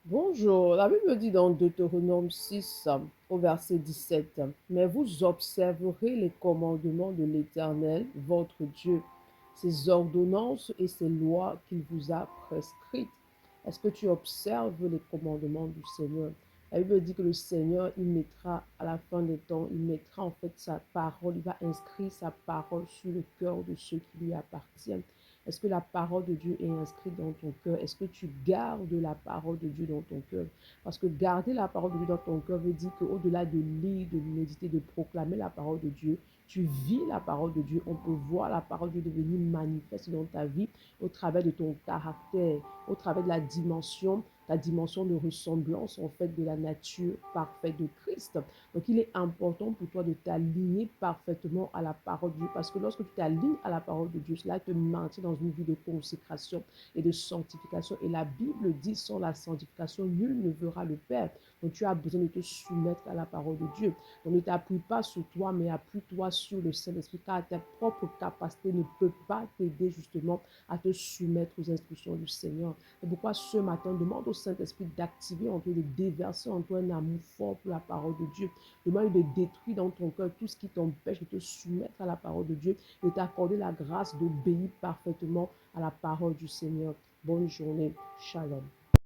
Bonjour, la Bible dit dans Deutéronome 6, au verset 17, mais vous observerez les commandements de l'Éternel, votre Dieu, ses ordonnances et ses lois qu'il vous a prescrites. Est-ce que tu observes les commandements du Seigneur? La Bible dit que le Seigneur, il mettra à la fin des temps, il mettra en fait sa parole, il va inscrire sa parole sur le cœur de ceux qui lui appartiennent. Est-ce que la parole de Dieu est inscrite dans ton cœur? Est-ce que tu gardes la parole de Dieu dans ton cœur? Parce que garder la parole de Dieu dans ton cœur veut dire qu'au-delà de lire, de méditer, de proclamer la parole de Dieu, tu vis la parole de Dieu. On peut voir la parole de Dieu devenir manifeste dans ta vie au travers de ton caractère, au travers de la dimension de ressemblance en fait de la nature parfaite de Christ. Donc il est important pour toi de t'aligner parfaitement à la parole de Dieu parce que lorsque tu t'alignes à la parole de Dieu, cela te maintient dans une vie de consécration et de sanctification. Et la Bible dit, sans la sanctification, nul ne verra le Père. Donc tu as besoin de te soumettre à la parole de Dieu. Donc ne t'appuie pas sur toi, mais appuie-toi sur le Saint-Esprit, car ta propre capacité ne peut pas t'aider justement à te soumettre aux instructions du Seigneur. C'est pourquoi ce matin, demande au Saint-Esprit d'activer en toi, de déverser en toi un amour fort pour la parole de Dieu. Demande de détruire dans ton cœur tout ce qui t'empêche de te soumettre à la parole de Dieu, de t'accorder la grâce d'obéir parfaitement à la parole du Seigneur. Bonne journée. Shalom.